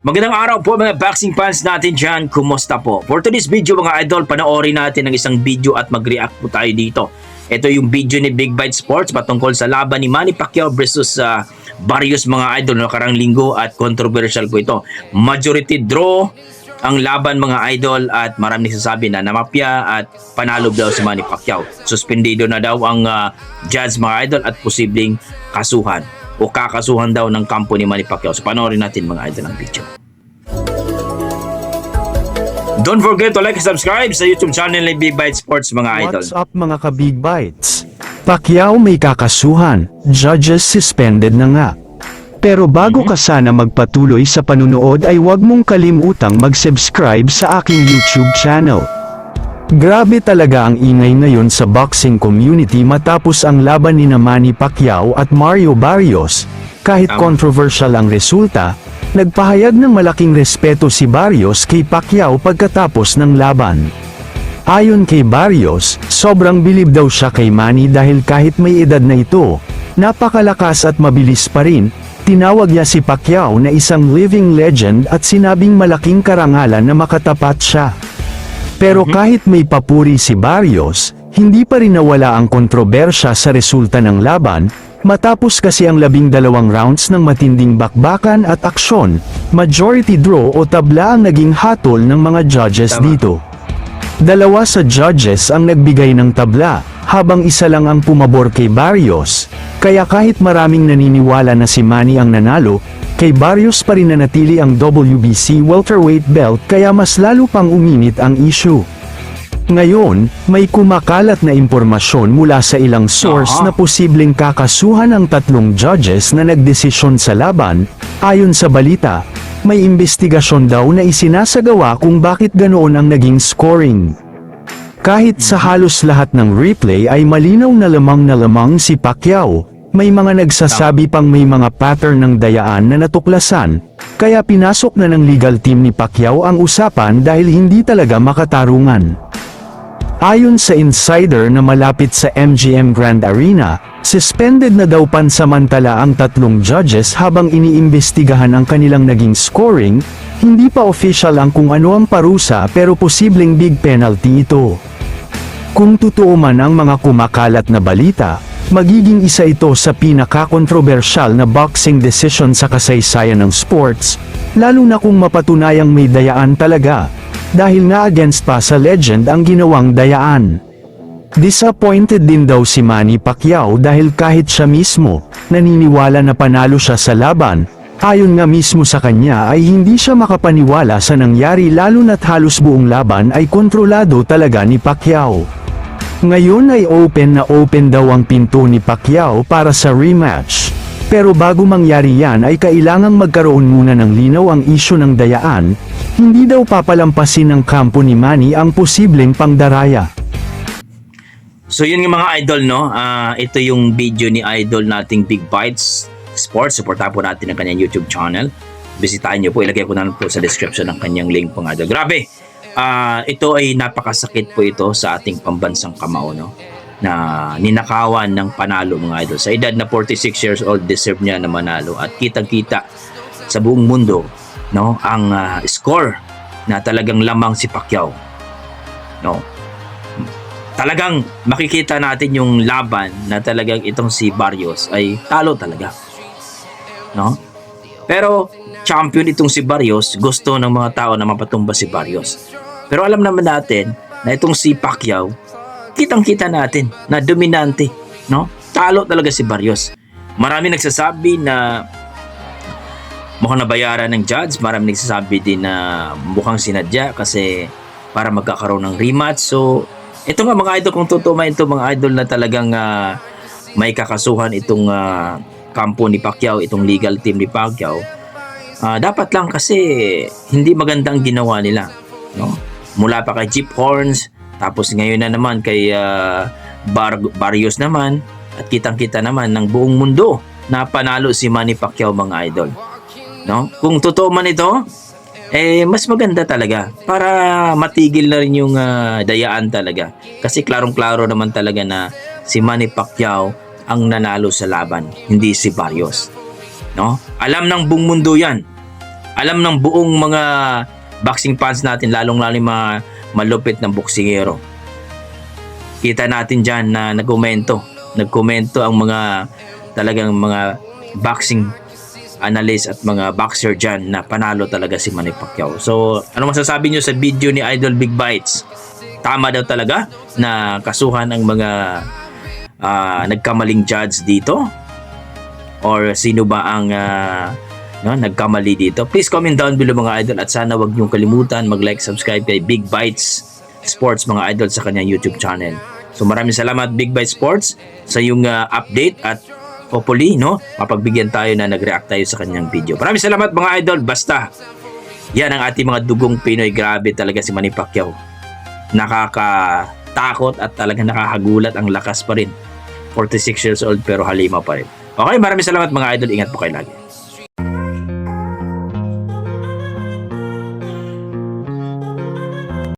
Magandang araw po mga boxing fans natin dyan. Kumusta po? For today's video mga idol, panoorin natin ang isang video at mag-react po tayo dito. Ito yung video ni Big Bite Sports patungkol sa laban ni Manny Pacquiao versus Barrios mga idol nakarang linggo at controversial po ito. Majority draw ang laban mga idol at marami nagsasabi na namapya at panalo daw si Manny Pacquiao. Suspendido na daw ang judge mga idol at posibleng kasuhan o kakasuhan daw ng kampo ni Manny Pacquiao. So panoorin natin mga idol ang video. Don't forget to like and subscribe sa YouTube channel ni Big Bite Sports mga idol. What's up mga ka-Big Bites? Pacquiao may kakasuhan, judges suspended na nga. Pero bago ka sana magpatuloy sa panunood ay huwag mong kalimutang mag-subscribe sa aking YouTube channel. Grabe talaga ang ingay ngayon sa boxing community matapos ang laban ni Manny Pacquiao at Mario Barrios. Kahit controversial ang resulta, nagpahayag ng malaking respeto si Barrios kay Pacquiao pagkatapos ng laban. Ayon kay Barrios, sobrang bilib daw siya kay Manny dahil kahit may edad na ito, napakalakas at mabilis pa rin. Tinawag niya si Pacquiao na isang living legend at sinabing malaking karangalan na makatapat siya. Pero kahit may papuri si Barrios, hindi pa rin nawala ang kontrobersya sa resulta ng laban, matapos kasi ang 12 rounds ng matinding bakbakan at aksyon, majority draw o tabla ang naging hatol ng mga judges dito. Dalawa sa judges ang nagbigay ng tabla, habang isa lang ang pumabor kay Barrios, kaya kahit maraming naniniwala na si Manny ang nanalo, kay Barrios pa rin nanatili ang WBC welterweight belt kaya mas lalo pang uminit ang issue. Ngayon, may kumakalat na impormasyon mula sa ilang source na posibleng kakasuhan ang tatlong judges na nagdesisyon sa laban. Ayon sa balita, may investigasyon daw na isinasagawa kung bakit ganoon ang naging scoring. Kahit sa halos lahat ng replay ay malinaw na lamang si Pacquiao, may mga nagsasabi pang may mga pattern ng dayaan na natuklasan, kaya pinasok na ng legal team ni Pacquiao ang usapan dahil hindi talaga makatarungan. Ayon sa insider na malapit sa MGM Grand Arena, suspended na daw pansamantala ang tatlong judges habang iniimbestigahan ang kanilang naging scoring. Hindi pa official ang kung ano ang parusa pero posibleng big penalty ito. Kung totoo man ang mga kumakalat na balita, magiging isa ito sa pinaka-kontrobersyal na boxing decision sa kasaysayan ng sports, lalo na kung mapatunayang may dayaan talaga, dahil nga against pa sa legend ang ginawang dayaan. Disappointed din daw si Manny Pacquiao dahil kahit siya mismo, naniniwala na panalo siya sa laban, ayon nga mismo sa kanya ay hindi siya makapaniwala sa nangyari lalo na't halos buong laban ay kontrolado talaga ni Pacquiao. Ngayon ay open daw ang pinto ni Pacquiao para sa rematch. Pero bago mangyari yan ay kailangang magkaroon muna ng linaw ang isyu ng dayaan, hindi daw papalampasin ng kampo ni Manny ang posibleng pangdaraya. So yun yung mga idol no, ito yung video ni idol nating Big Bites Sports. Supportahan po natin ang kanyang YouTube channel. Bisitahin nyo po, ilagay ko na po sa description ng kanyang link po idol. Grabe! Ito ay napakasakit po ito sa ating pambansang kamao no, na ninakawan ng panalo mga idol. Sa edad na 46 years old, deserve niya na manalo at kitang-kita sa buong mundo no, ang score na talagang lamang si Pacquiao. No. Talagang makikita natin yung laban na talagang itong si Barrios ay talo talaga. No? Pero champion itong si Barrios, gusto ng mga tao na mapatumba si Barrios. Pero alam naman natin na itong si Pacquiao, kitang-kita natin na dominante, no? Talo talaga si Barrios. Marami nagsasabi na mukhang nabayaran ng judge, marami nagsasabi din na mukhang sinadya kasi para magkakaroon ng rematch. So, ito nga mga idol, kung totoo man ito mga idol na talagang may kakasuhan itong kampo ni Pacquiao, itong legal team ni Pacquiao, dapat lang kasi hindi maganda ang ginawa nila, no? Mula pa kay Chip Horns, tapos ngayon na naman kay Barrios naman, at kitang-kita naman ng buong mundo na panalo si Manny Pacquiao mga idol, no? Kung totoo man ito, mas maganda talaga para matigil na rin yung dayaan talaga, kasi klarong-klaro naman talaga na si Manny Pacquiao ang nanalo sa laban, hindi si Barrios, no? Alam ng buong mundo yan alam ng buong mga boxing fans natin, lalong-lalo yung mga malupit ng boksingero. Kita natin dyan na nagkomento ang mga talagang mga boxing analyst at mga boxer dyan na panalo talaga si Manny Pacquiao. So, ano masasabi nyo sa video ni Idol Big Bites? Tama daw talaga na kasuhan ang mga nagkamaling judge dito? Or sino ba ang nagkamali dito? Please comment down below mga idol, at sana wag niyong kalimutan mag-like, subscribe kay Big Bites Sports mga idol sa kanyang YouTube channel. So maraming salamat Big Bites Sports sa yung update, at hopefully mapagbigyan tayo na nag-react tayo sa kanyang video. Maraming salamat mga idol. Basta yan ang ating mga dugong Pinoy. Grabe talaga si Manny Pacquiao. Nakakatakot at talaga nakakagulat, ang lakas pa rin. 46 years old pero halima pa rin. Okay, maraming salamat mga idol. Ingat po kayo lagi.